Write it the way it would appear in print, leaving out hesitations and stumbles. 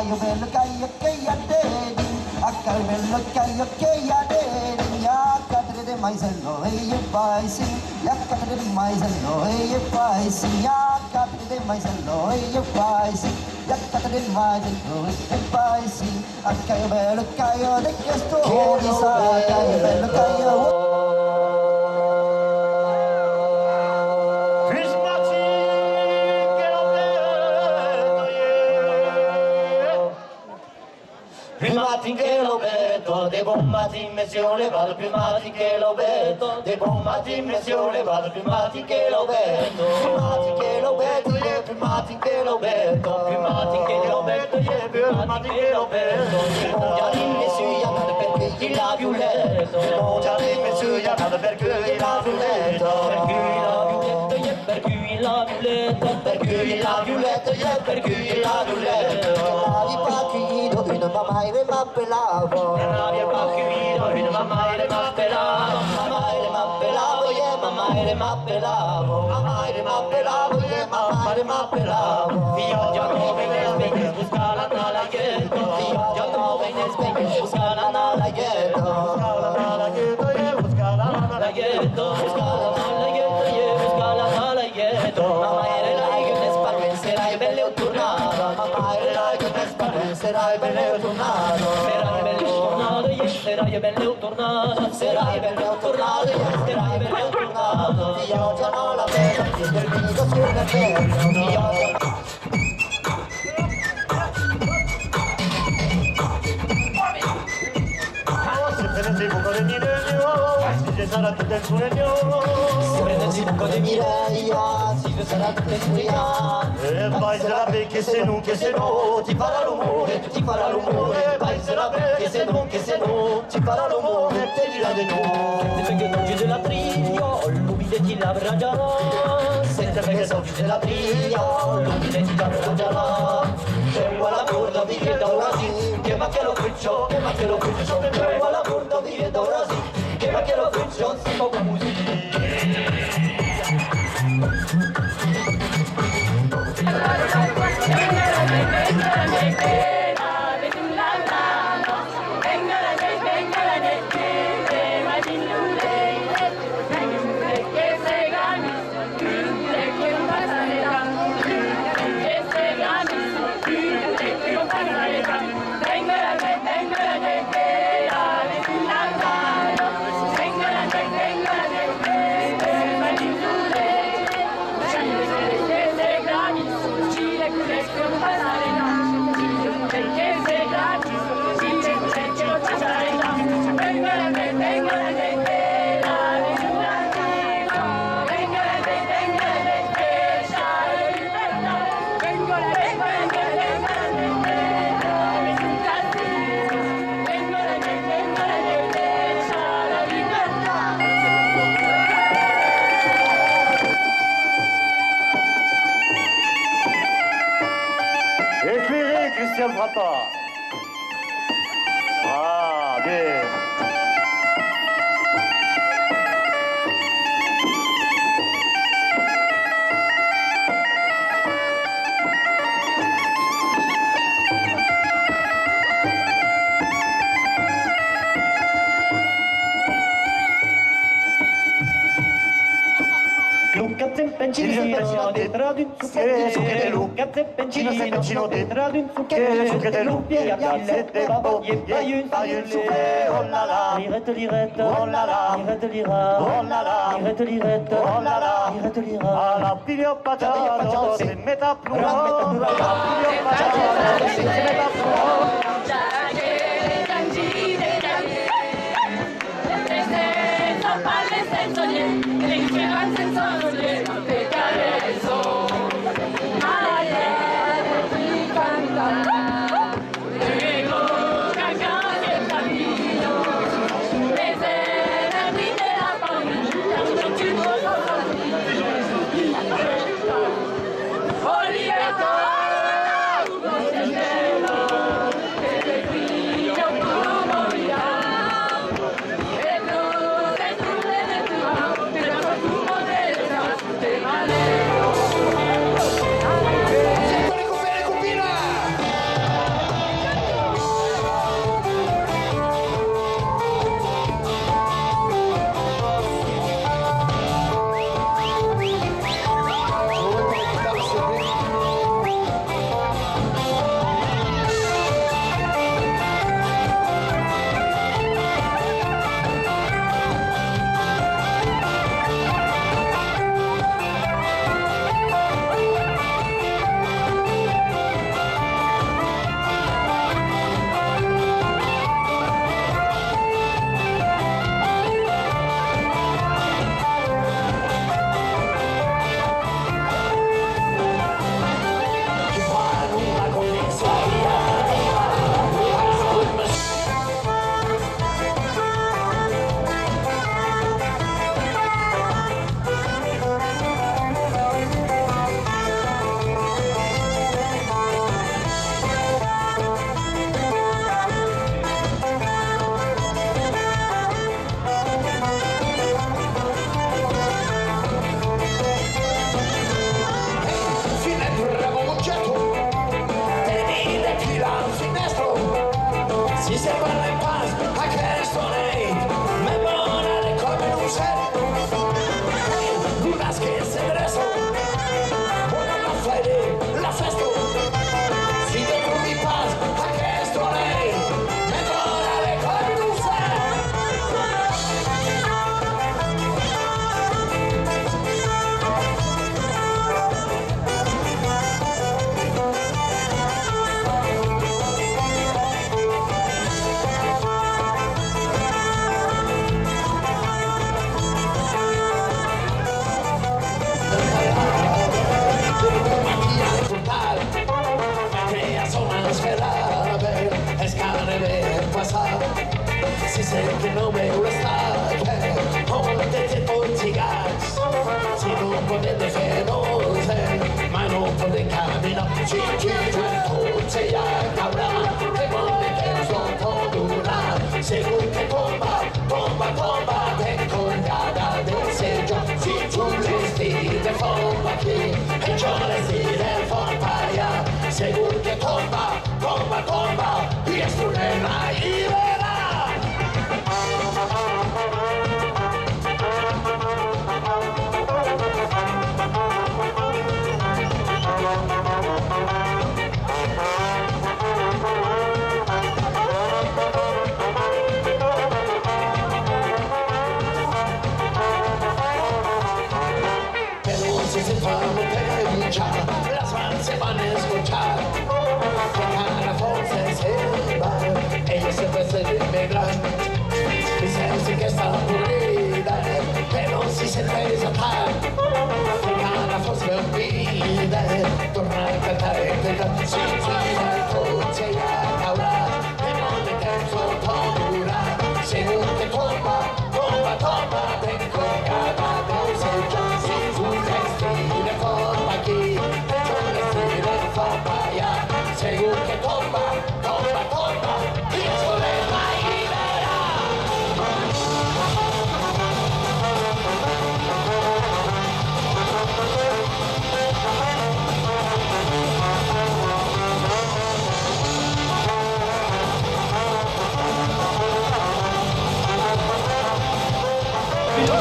caio bello caio che ya dedi accal bello caio che ya dedi ya catre de maisello e ye paisi ya catre de maisello e ye paisi ya catre de maisello e ye paisi ya catre de maisello e ye paisi accaio bello caio de che sto di sa caio bello caio Primati che lo vedo, dei bombati in missione, vado primati che lo vedo, dei bombati in missione, vado primati che lo vedo, primati che lo vedo, primati che lo vedo, primati che lo vedo, primati che lo vedo, già dimmi su, chiamate perché gli la più letto, già dimmi su, chiamate perché gli la più letto, perché gli la più letto, perché gli la più letto, perché gli la più letto, mamma e ma pelavo mamma e ma pelavo mamma e ma pelavo mamma e ma pelavo mamma e ma pelavo mamma e ma pelavo mamma e ma pelavo io già come ne spegni buscala nalla ghetto io già come ne spegni buscala nalla ghetto buscala nalla ghetto buscala nalla ghetto buscala nalla ghetto buscala nalla ghetto mamma e la che ne spaventiserai belle tornata mamma e la che ne spaventiserai belle tornata sarai bello tornato, sarai bello tornato, sarai bello tornato, io già non la vedo, il viso sul bello, io sarà tutto il suo se prendessi un po' di mireia si sarà tutto il suo e vai se la perché se non ti farà rumore vai se la perché se non ti farà rumore te gira di nuovo perché non ci la trio l'umide ti lavrà già sente perché so ci la trio l'umide ti lavrà già c'è la curva di che da ora sì che ma che lo faccio c'è la curva di che da ora sì che ma che lo faccio si può musica Christian Frappa. Ah, bien. Luca Zeppencino dentro di un zucchero, Luca Zeppencino dentro di un zucchero, luppie a piazzette, e fai un soufflé, oh la la, lirette lirette, oh la la, lirette lira, oh la la, lirette lirette, oh la la, lirette lira, alla piglio paciato, se metta pluro, alla piglio paciato, se metta pluro. Male. dice que no me gusta, que ponte políticas, si no pueden defenderse, ma non pueden caminar, si entonces ya cabrá, te pone que son todo según que bomba, tengo nada de sello, si tú les dices bomba aquí, yo les diré bomba allá, según que bomba, y es tu nena y verá. Las fans se van a escuchar, que cada voz se va, ellos siempre se integran, dicen que está aburrida, pero si se desatar, que cada voz me olvida, tornar a cantar en el si la noche ya acabará, de modo que todo dura, según que toma, tengo cada vez si tú respires por aquí, yo respiro por allá, según que toma, y eso le va a liberar. La